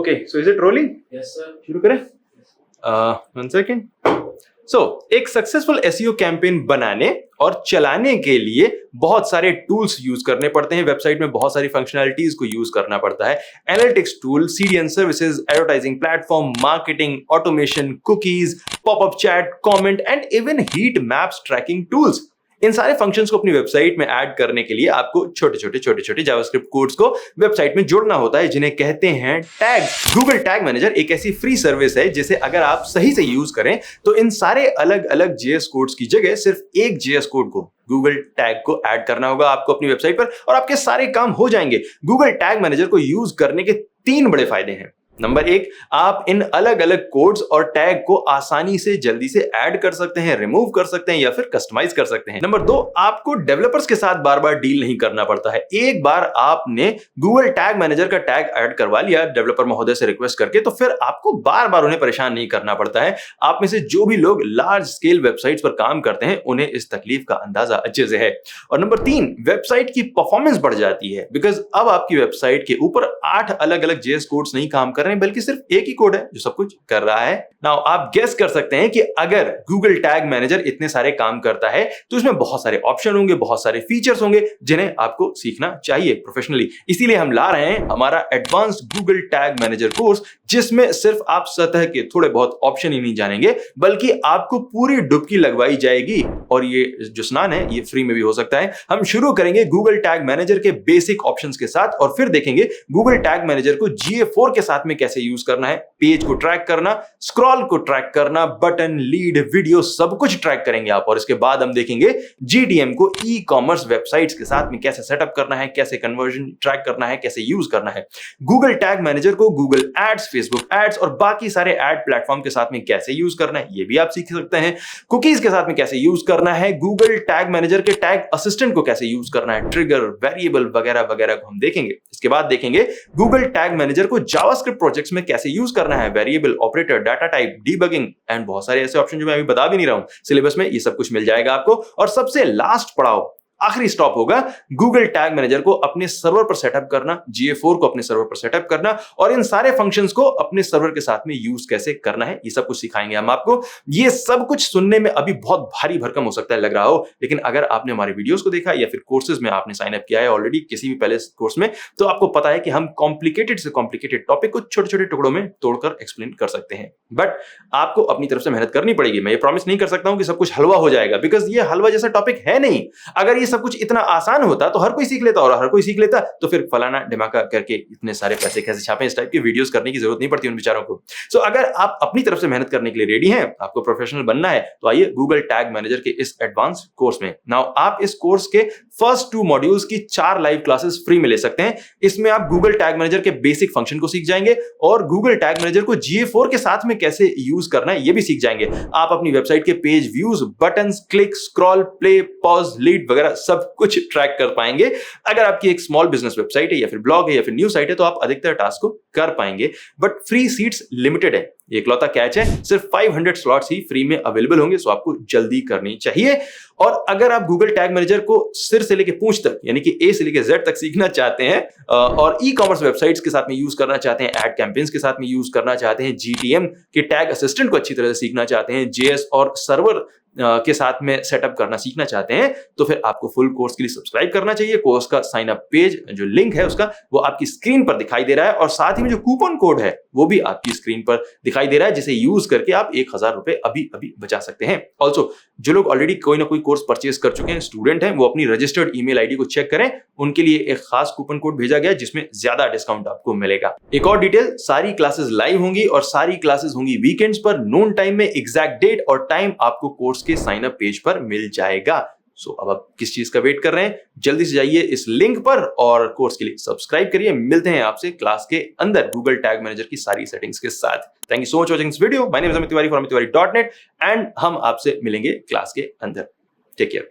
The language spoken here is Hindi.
Okay, so is it rolling? Yes, sir. शुरू करें? 1 second. So, एक सक्सेसफुल एसईओ कैंपेन बनाने और चलाने के लिए बहुत सारे टूल्स यूज करने पड़ते हैं। वेबसाइट में बहुत सारी फंक्शनैलिटीज को यूज करना पड़ता है। Analytics tool, CDN services, advertising platform, marketing, automation, cookies, popup chat, comment and even heat maps tracking tools. इन सारे फंक्शंस को अपनी वेबसाइट में ऐड करने के लिए आपको छोटे-छोटे जावास्क्रिप्ट कोड्स को वेबसाइट में जोड़ना होता है, जिन्हें कहते हैं टैग्स। गूगल टैग मैनेजर एक ऐसी फ्री सर्विस है जिसे अगर आप सही से यूज करें तो इन सारे अलग-अलग जेएस कोड्स की जगह सिर्फ एक जेएस कोड को, गूगल टैग को ऐड करना होगा आपको अपनी वेबसाइट पर और आपके सारे काम हो जाएंगे। गूगल टैग मैनेजर को यूज करने के 3 बड़े फायदे हैं। नंबर 1, आप इन अलग-अलग कोड्स और टैग को आसानी से जल्दी से ऐड कर सकते हैं, रिमूव कर सकते हैं या फिर कस्टमाइज कर सकते हैं। नंबर 2, आपको डेवलपर्स के साथ बार-बार डील नहीं करना पड़ता है। एक बार आपने गूगल टैग मैनेजर का टैग ऐड करवा लिया डेवलपर महोदय से रिक्वेस्ट करके, तो फिर आपको बार-बार उन्हें परेशान नहीं करना पड़ता है। आप में से जो भी लोग लार्ज स्केल वेबसाइट्स पर काम करते हैं, उन्हें इस तकलीफ का अंदाजा अच्छे से है। और नंबर 3, वेबसाइट की परफॉर्मेंस बढ़ जाती है, बिकॉज अब आपकी वेबसाइट के ऊपर 8 अलग-अलग जेएस कोड्स नहीं काम कर रहे हैं, बल्कि सिर्फ एक ही कोड है जो सब कुछ कर रहा है। नाउ आप गेस कर सकते हैं कि अगर गूगल टैग मैनेजर इतने सारे काम करता है तो इसमें बहुत सारे ऑप्शन होंगे, बहुत सारे फीचर्स होंगे जिन्हें आपको सीखना चाहिए प्रोफेशनली। इसीलिए हम ला रहे हैं हमारा advanced Google tag manager course, जिसमें सिर्फ आप सतह के थोड़े बहुत ऑप्शन ही नहीं जानेंगे, बल्कि आपको पूरी डुबकी लगवाई जाएगी। और ये जो स्नान है ये फ्री में भी हो सकता है। हम शुरू करेंगे गूगल टैग मैनेजर के बेसिक ऑप्शंस के साथ और फिर देखेंगे गूगल टैग मैनेजर को GA4 के साथ में कैसे यूज करना है। पेज को ट्रैक करना, स्क्रॉल को ट्रैक करना, बटन, लीड, वीडियो सब कुछ ट्रैक करेंगे आप। और इसके बाद हम देखेंगे GTM को ई कॉमर्स वेबसाइट्स के साथ में कैसे सेटअप करना है, कैसे कन्वर्जन ट्रैक करना है, कैसे यूज करना है। गूगल टैग मैनेजर को गूगल एड्स, फेसबुक एड्स और बाकी सारे एड प्लेटफॉर्म के साथ में कैसे यूज करना है, ये भी आप सीख सकते हैं। कुकीज के साथ में कैसे यूज करना है, गूगल टैग मैनेजर के टैग असिस्टेंट को कैसे यूज करना है, ट्रिगर, वेरिएबल वगैरह वगैरह को हम देखेंगे। इसके बाद देखेंगे गूगल टैग मैनेजर को जावास्क्रिप्ट प्रोजेक्ट्स में कैसे यूज करना है, variable, operator, data type, debugging and बहुत सारे ऐसे ऑप्शन जो मैं अभी बता भी नहीं रहा हूं। सिलेबस में ये सब कुछ मिल जाएगा आपको। और सबसे लास्ट पड़ाव, आखिरी स्टॉप होगा गूगल टैग मैनेजर को अपने सर्वर पर सेटअप करना, GA4 को अपने सर्वर पर सेटअप करना और इन सारे फंक्शंस को अपने सर्वर के साथ में यूज कैसे करना है, ये सब कुछ सिखाएंगे हम आपको। ये सब कुछ सुनने में अभी बहुत भारी भरकम हो सकता है, लग रहा हो, लेकिन अगर आपने हमारे वीडियोस को देखा या फिर कोर्सेज में आपने साइन अप किया है ऑलरेडी किसी भी पहले कोर्स में, तो आपको पता है कि हम कॉम्प्लिकेटेड से कॉम्प्लिकेटेड टॉपिक को छोटे-छोटे टुकड़ों में तोड़कर एक्सप्लेन कर सकते हैं। बट आपको अपनी तरफ से मेहनत करनी पड़ेगी। मैं ये प्रॉमिस नहीं कर सकता हूं कि सब कुछ हलवा हो जाएगा, बिकॉज ये हलवा जैसा टॉपिक है नहीं। अगर ये सब कुछ इतना आसान होता तो हर कोई सीख लेता, और हर कोई सीख लेता तो फिर फलाना ढिमाका करके इतने सारे पैसे कैसे छापे, इस टाइप की वीडियोस करने की जरूरत नहीं पड़ती उन बेचारों को। सो अगर आप अपनी तरफ से मेहनत करने के लिए रेडी हैं, आपको प्रोफेशनल बनना है, तो आइए गूगल टैग मैनेजर के इस एडवांस कोर्स में। नाउ आप इस कोर्स के फर्स्ट 2 मॉड्यूल्स की 4 लाइव क्लासेस फ्री में ले सकते हैं। इसमें आप गूगल टैग मैनेजर के बेसिक फंक्शन को सीख जाएंगे और गूगल टैग मैनेजर को GA4 के साथ में कैसे यूज करना है ये भी सीख जाएंगे। आप अपनी वेबसाइट के page views, buttons, click, scroll, play, pause, lead वगैरह सब कुछ ट्रैक कर पाएंगे। अगर आपकी एक स्मॉल बिजनेस वेबसाइट है या फिर ब्लॉग है या फिर न्यूज साइट है, तो आप अधिकतर टास्क को कर पाएंगे। बट फ्री सीट्स लिमिटेड है, इकलौता कैच है, सिर्फ 500 स्लॉट्स ही फ्री में अवेलेबल होंगे, सो आपको जल्दी करनी चाहिए। और अगर आप गूगल टैग मैनेजर को सिर से लेके पूंछ तक, यानी कि A से लेके Z तक सीखना चाहते हैं और ई कॉमर्स वेबसाइट्स के साथ में यूज करना चाहते हैं, एड कैंपेन्स के साथ में यूज करना चाहते हैं, GTM के टैग असिस्टेंट को अच्छी तरह से सीखना चाहते हैं, JS और सर्वर के साथ में सेटअप करना सीखना चाहते हैं, तो फिर आपको फुल कोर्स के लिए सब्सक्राइब करना चाहिए। कोर्स का साइन अप पेज जो लिंक है उसका, वो आपकी स्क्रीन पर दिखाई दे रहा है और साथ ही में जो कूपन कोड है वो भी आपकी स्क्रीन पर दिखाई दे रहा है, जिसे यूज करके आप 1000 रुपए अभी अभी बचा सकते हैं। ऑल्सो जो लोग ऑलरेडी कोई ना कोई कोर्स परचेज कर चुके हैं, स्टूडेंट हैं, वो अपनी रजिस्टर्ड ईमेल आईडी को चेक करें, उनके लिए एक खास कूपन कोड भेजा गया जिसमें ज्यादा डिस्काउंट आपको मिलेगा। एक और डिटेल, सारी क्लासेस लाइव होंगी और सारी क्लासेस होंगी वीकेंड्स पर, नोन टाइम में। एग्जैक्ट डेट और टाइम आपको कोर्स के साइन अप पेज पर मिल जाएगा। सो अब आप किस चीज का वेट कर रहे हैं, जल्दी से जाइए इस लिंक पर और कोर्स के लिए सब्सक्राइब करिए। मिलते हैं आपसे क्लास के अंदर गूगल टैग मैनेजर की सारी सेटिंग्स के साथ। Thank you so much watching this video. My name is Amit Tiwari from amitttiwari.net and हम आपसे मिलेंगे क्लास के अंदर। Take care.